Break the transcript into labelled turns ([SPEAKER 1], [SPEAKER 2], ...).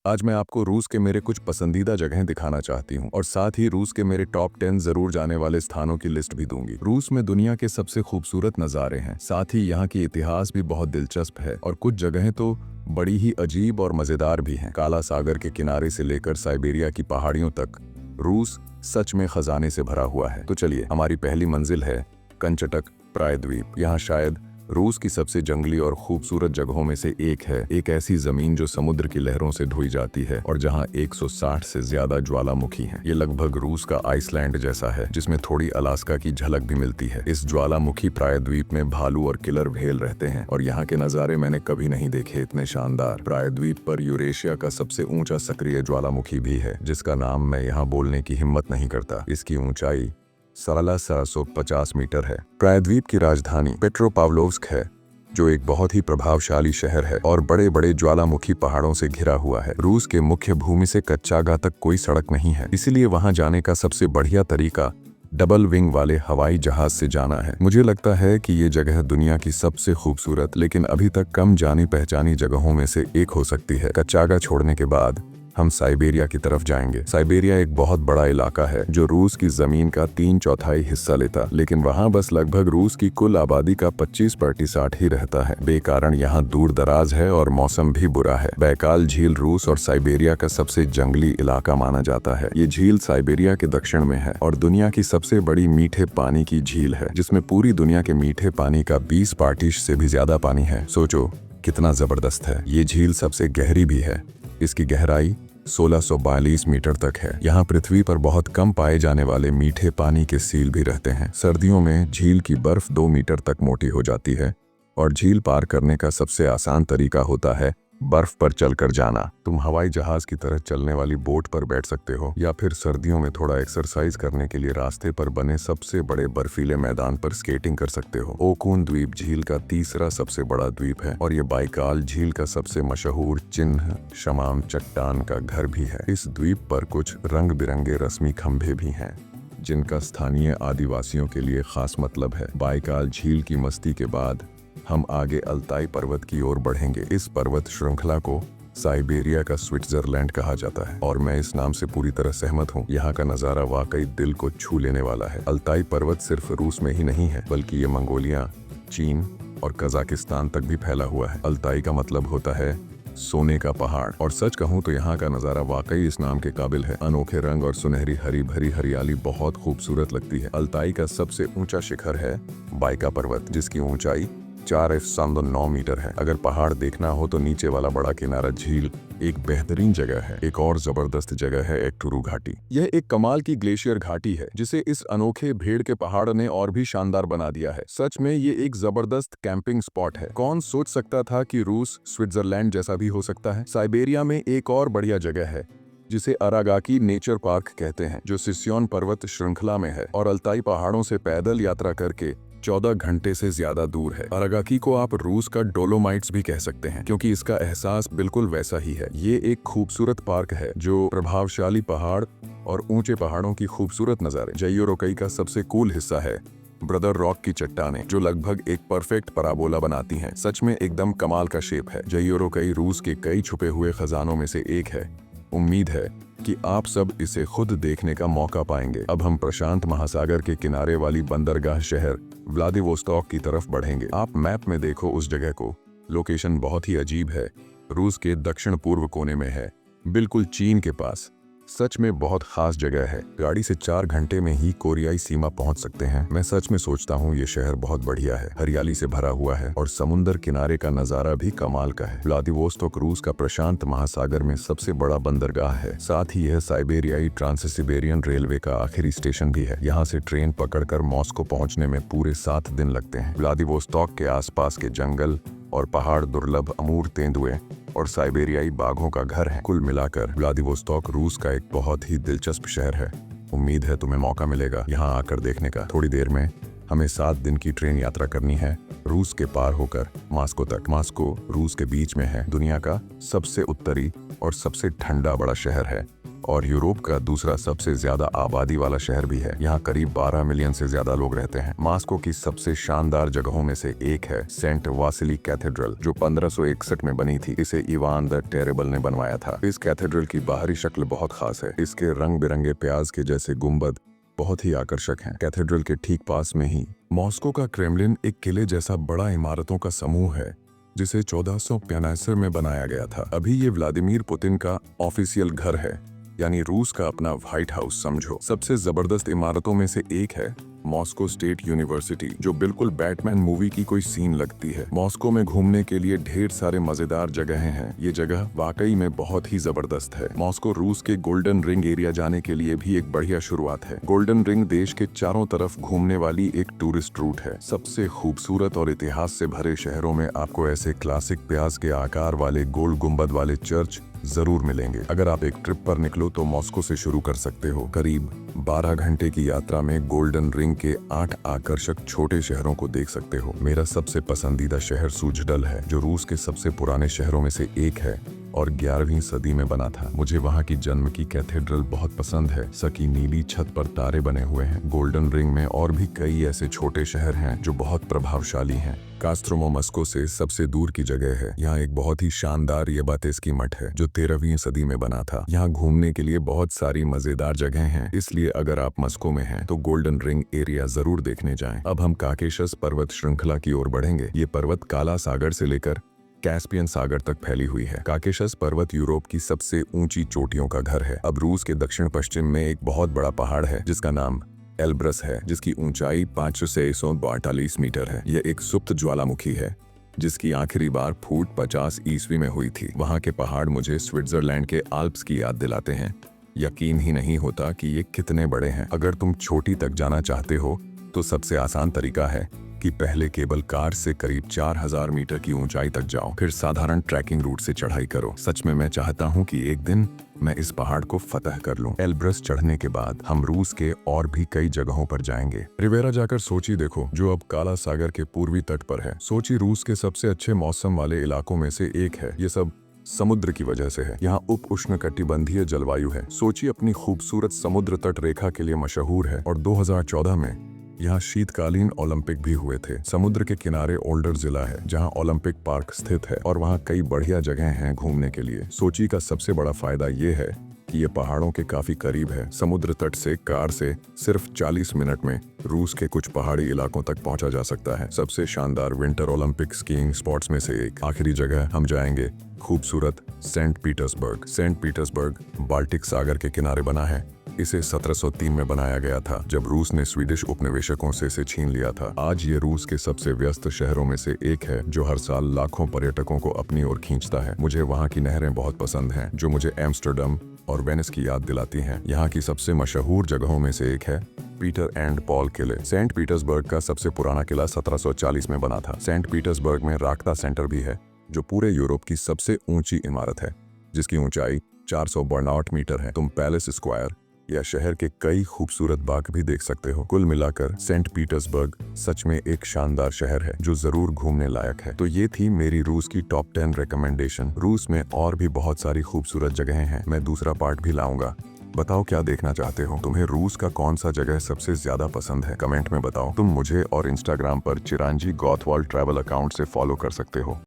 [SPEAKER 1] आज मैं आपको रूस के मेरे कुछ पसंदीदा जगहें दिखाना चाहती हूँ और साथ ही रूस के मेरे टॉप 10 जरूर जाने वाले स्थानों की लिस्ट भी दूंगी। रूस में दुनिया के सबसे खूबसूरत नज़ारे हैं, साथ ही यहाँ की इतिहास भी बहुत दिलचस्प है और कुछ जगहें तो बड़ी ही अजीब और मज़ेदार भी हैं। काला सागर के किनारे से लेकर साइबेरिया की पहाड़ियों तक रूस सच में खजाने से भरा हुआ है। तो चलिए, हमारी पहली मंजिल है कंचटक प्रायद्वीप। यहाँ शायद रूस की सबसे जंगली और खूबसूरत जगहों में से एक है। एक ऐसी जमीन जो समुद्र की लहरों से धोई जाती है और जहां 160 से ज्यादा ज्वालामुखी हैं। ये लगभग रूस का आइसलैंड जैसा है, जिसमें थोड़ी अलास्का की झलक भी मिलती है। इस ज्वालामुखी प्रायद्वीप में भालू और किलर व्हेल रहते हैं और यहाँ के नज़ारे मैंने कभी नहीं देखे इतने शानदार। प्रायद्वीप पर यूरेशिया का सबसे ऊंचा सक्रिय ज्वालामुखी भी है, जिसका नाम मैं यहाँ बोलने की हिम्मत नहीं करता। इसकी ऊंचाई 1750 मीटर है। प्रायद्वीप की राजधानी पेट्रोपाव्लोव्स्क है, जो एक बहुत ही प्रभावशाली शहर है और बड़े बड़े ज्वालामुखी पहाड़ों से घिरा हुआ है। रूस के मुख्य भूमि से कच्चागा तक कोई सड़क नहीं है, इसीलिए वहां जाने का सबसे बढ़िया तरीका डबल विंग वाले हवाई जहाज से जाना है। मुझे लगता है कि ये जगह दुनिया की सबसे खूबसूरत लेकिन अभी तक कम जानी पहचानी जगहों में से एक हो सकती है। कच्चागा छोड़ने के बाद हम साइबेरिया की तरफ जाएंगे। साइबेरिया एक बहुत बड़ा इलाका है जो रूस की जमीन का 3/4 हिस्सा लेता, लेकिन वहाँ बस लगभग रूस की कुल आबादी का 25% ही रहता है। बेकारण यहाँ दूर दराज है और मौसम भी बुरा है। बैकाल झील रूस और साइबेरिया का सबसे जंगली इलाका माना जाता है। ये झील साइबेरिया के दक्षिण में है और दुनिया की सबसे बड़ी मीठे पानी की झील है, जिसमें पूरी दुनिया के मीठे पानी का 20% से भी ज्यादा पानी है। सोचो कितना जबरदस्त है। ये झील सबसे गहरी भी है। इसकी गहराई 1642 मीटर तक है। यहाँ पृथ्वी पर बहुत कम पाए जाने वाले मीठे पानी के सील भी रहते हैं। सर्दियों में झील की बर्फ 2 मीटर तक मोटी हो जाती है और झील पार करने का सबसे आसान तरीका होता है बर्फ पर चलकर जाना। तुम हवाई जहाज की तरह चलने वाली बोट पर बैठ सकते हो या फिर सर्दियों में थोड़ा एक्सरसाइज करने के लिए रास्ते पर बने सबसे बड़े बर्फीले मैदान पर स्केटिंग कर सकते हो। ओकून द्वीप झील का तीसरा सबसे बड़ा द्वीप है और ये बाइकाल झील का सबसे मशहूर चिन्ह शमाम चट्टान का घर भी है। इस द्वीप पर कुछ रंग बिरंगे रस्मी खंभे भी हैं, जिनका स्थानीय आदिवासियों के लिए खास मतलब है। बाइकाल झील की मस्ती के बाद हम आगे अल्ताई पर्वत की ओर बढ़ेंगे। इस पर्वत श्रृंखला को साइबेरिया का स्विट्जरलैंड कहा जाता है और मैं इस नाम से पूरी तरह सहमत हूँ। यहाँ का नज़ारा वाकई दिल को छू लेने वाला है। अल्ताई पर्वत सिर्फ रूस में ही नहीं है, बल्कि ये मंगोलिया, चीन और कजाकिस्तान तक भी फैला हुआ है। अल्ताई का मतलब होता है सोने का पहाड़ और सच कहूँ तो यहाँ का नज़ारा वाकई इस नाम के काबिल है। अनोखे रंग और सुनहरी हरी भरी हरियाली बहुत खूबसूरत लगती है। अल्ताई का सबसे ऊंचा शिखर है बाइका पर्वत, जिसकी ऊंचाई 4.9 मीटर है। अगर पहाड़ देखना हो तो नीचे वाला बड़ा किनारा झील एक बेहतरीन जगह है। एक और जबरदस्त जगह है एकटुरू घाटी। यह एक कमाल की ग्लेशियर घाटी है, जिसे इस अनोखे भेड़ के पहाड़ ने और भी शानदार बना दिया है। सच में ये एक जबरदस्त कैंपिंग स्पॉट है। कौन सोच सकता था कि रूस स्विट्जरलैंड जैसा भी हो सकता है। साइबेरिया में एक और बढ़िया जगह है जिसे अरागाकी नेचर पार्क कहते हैं, जो सिस्योन पर्वत श्रृंखला में है और अल्ताई पहाड़ों से पैदल यात्रा करके 14 घंटे से ज्यादा दूर है। अरागाकी को आप रूस का डोलोमाइट्स भी कह सकते हैं, क्योंकि इसका एहसास बिल्कुल वैसा ही है। ये एक खूबसूरत पार्क है जो प्रभावशाली पहाड़ और ऊंचे पहाड़ों की खूबसूरत नजारे। जयोरोकई का सबसे कूल हिस्सा है ब्रदर रॉक की चट्टानें, जो लगभग एक परफेक्ट पराबोला बनाती हैं। सच में एकदम कमाल का शेप है। जयोरोकई रूस के कई छुपे हुए खजानों में से एक है। उम्मीद है कि आप सब इसे खुद देखने का मौका पाएंगे। अब हम प्रशांत महासागर के किनारे वाली बंदरगाह शहर व्लादिवोस्तोक की तरफ बढ़ेंगे। आप मैप में देखो उस जगह को। लोकेशन बहुत ही अजीब है। रूस के दक्षिण पूर्व कोने में है, बिल्कुल चीन के पास। सच में बहुत खास जगह है। गाड़ी से 4 घंटे में ही कोरियाई सीमा पहुंच सकते हैं। मैं सच में सोचता हूं ये शहर बहुत बढ़िया है, हरियाली से भरा हुआ है और समुद्र किनारे का नजारा भी कमाल का है। व्लादिवोस्तोक रूस का प्रशांत महासागर में सबसे बड़ा बंदरगाह है। साथ ही यह साइबेरियाई ट्रांस-सिबेरियन रेलवे का आखिरी स्टेशन भी है। यहाँ से ट्रेन पकड़कर मॉस्को पहुँचने में पूरे 7 दिन लगते हैं। व्लादिवोस्तोक के आसपास के जंगल और पहाड़ दुर्लभ अमूर तेंदुए और साइबेरियाई बाघों का घर है। कुल मिलाकर व्लादिवोस्तोक रूस का एक बहुत ही दिलचस्प शहर है। उम्मीद है तुम्हें मौका मिलेगा यहाँ आकर देखने का। थोड़ी देर में हमें 7 दिन की ट्रेन यात्रा करनी है रूस के पार होकर मॉस्को तक। मॉस्को रूस के बीच में है, दुनिया का सबसे उत्तरी और सबसे ठंडा बड़ा शहर है और यूरोप का दूसरा सबसे ज्यादा आबादी वाला शहर भी है। यहाँ करीब 12 मिलियन से ज्यादा लोग रहते हैं। मॉस्को की सबसे शानदार जगहों में से एक है सेंट वासिली कैथेड्रल, जो 1561 में बनी थी। इसे इवान द टेरेबल ने बनवाया था। इस कैथेड्रल की बाहरी शक्ल बहुत खास है। इसके रंग बिरंगे प्याज के जैसे गुम्बद बहुत ही आकर्षक हैं। कैथेड्रल के ठीक पास में ही मॉस्को का क्रेमलिन एक किले जैसा बड़ा इमारतों का समूह है, जिसे 1495 में बनाया गया था। अभी ये व्लादिमीर पुतिन का ऑफिशियल घर है, यानी रूस का अपना व्हाइट हाउस समझो। सबसे जबरदस्त इमारतों में से एक है मॉस्को स्टेट यूनिवर्सिटी, जो बिल्कुल बैटमैन मूवी की कोई सीन लगती है। मॉस्को में घूमने के लिए ढेर सारे मजेदार जगहें हैं। ये जगह वाकई में बहुत ही जबरदस्त है। मॉस्को रूस के गोल्डन रिंग एरिया जाने के लिए भी एक बढ़िया शुरुआत है। गोल्डन रिंग देश के चारों तरफ घूमने वाली एक टूरिस्ट रूट है। सबसे खूबसूरत और इतिहास से भरे शहरों में आपको ऐसे क्लासिक प्याज के आकार वाले गोल गुम्बद वाले चर्च जरूर मिलेंगे। अगर आप एक ट्रिप पर निकलो तो मॉस्को से शुरू कर सकते हो। करीब 12 घंटे की यात्रा में गोल्डन रिंग के 8 आकर्षक छोटे शहरों को देख सकते हो। मेरा सबसे पसंदीदा शहर सूजडल है, जो रूस के सबसे पुराने शहरों में से एक है और 11वीं सदी में बना था। मुझे वहाँ की जन्म की कैथेड्रल बहुत पसंद है। सकी नीली छत पर तारे बने हुए हैं। गोल्डन रिंग में और भी कई ऐसे छोटे शहर हैं जो बहुत प्रभावशाली हैं। कास्त्रोमो मस्को से सबसे दूर की जगह है। यहाँ एक बहुत ही शानदार येबातेस्की मठ है, जो 13वीं सदी में बना था। यहाँ घूमने के लिए बहुत सारी मजेदार जगह हैं, इसलिए अगर आप मस्को में हैं तो गोल्डन रिंग एरिया जरूर देखने जाएं। अब हम काकेशस पर्वत श्रृंखला की ओर बढ़ेंगे। ये पर्वत काला सागर से लेकर कैस्पियन सागर तक फैली हुई है। काकेशस पर्वत यूरोप की सबसे ऊंची चोटियों का घर है। अब रूस के दक्षिण पश्चिम में एक बहुत बड़ा पहाड़ है जिसका नाम एल्ब्रस है, जिसकी ऊंचाई 548 मीटर है। यह एक सुप्त ज्वालामुखी है जिसकी आखिरी बार फूट 50 ईस्वी में हुई थी। वहाँ के पहाड़ मुझे स्विट्जरलैंड के आल्प्स की याद दिलाते हैं। यकीन ही नहीं होता कि ये कितने बड़े हैं। अगर तुम चोटी तक जाना चाहते हो तो सबसे आसान तरीका है कि पहले केबल कार से करीब 4000 मीटर की ऊंचाई तक जाओ, फिर साधारण ट्रैकिंग रूट से चढ़ाई करो। सच में मैं चाहता हूं कि एक दिन मैं इस पहाड़ को फतह कर लूं। एल्ब्रस चढ़ने के बाद हम रूस के और भी कई जगहों पर जाएंगे। रिवेरा जाकर सोची देखो, जो अब काला सागर के पूर्वी तट पर है। सोची रूस के सबसे अच्छे मौसम वाले इलाकों में से एक है। ये सब समुद्र की वजह से है। यहाँ उप उष्णकटिबंधीय जलवायु है। सोची अपनी खूबसूरत समुद्र तट रेखा के लिए मशहूर है और 2014 में यहाँ शीतकालीन ओलंपिक भी हुए थे। समुद्र के किनारे ओल्डर जिला है जहाँ ओलंपिक पार्क स्थित है और वहाँ कई बढ़िया जगह हैं घूमने के लिए। सोची का सबसे बड़ा फायदा ये है कि ये पहाड़ों के काफी करीब है। समुद्र तट से कार से सिर्फ 40 मिनट में रूस के कुछ पहाड़ी इलाकों तक पहुंचा जा सकता है। सबसे शानदार विंटर ओलंपिक स्कीइंग स्पॉट्स में से एक। आखिरी जगह हम जाएंगे खूबसूरत Saint Petersburg. Saint Petersburg Baltic सागर के किनारे बना है। इसे 1703 में बनाया गया था, जब रूस ने स्वीडिश उपनिवेशकों से इसे छीन लिया था। आज ये रूस के सबसे व्यस्त शहरों में से एक है, जो हर साल लाखों पर्यटकों को अपनी ओर खींचता है। मुझे वहाँ की नहरें बहुत पसंद हैं, जो मुझे एम्स्टर्डम और वेनिस की याद दिलाती हैं। यहाँ की सबसे मशहूर जगहों में से एक है पीटर एंड पॉल किले। सेंट पीटर्सबर्ग का सबसे पुराना किला 1740 में बना था। सेंट पीटर्सबर्ग में राक्ता सेंटर भी है, जो पूरे यूरोप की सबसे ऊंची इमारत है, जिसकी ऊंचाई 462 मीटर है। तुम पैलेस स्क्वायर या शहर के कई खूबसूरत बाग भी देख सकते हो। कुल मिलाकर सेंट पीटर्सबर्ग सच में एक शानदार शहर है जो जरूर घूमने लायक है। तो ये थी मेरी रूस की टॉप 10 रिकमेंडेशन। रूस में और भी बहुत सारी खूबसूरत जगहें हैं। मैं दूसरा पार्ट भी लाऊंगा। बताओ क्या देखना चाहते हो? तुम्हें रूस का कौन सा जगह सबसे ज्यादा पसंद है? कमेंट में बताओ। तुम मुझे और इंस्टाग्राम पर चिरांजी गॉथवाल ट्रैवल अकाउंट से फॉलो कर सकते हो।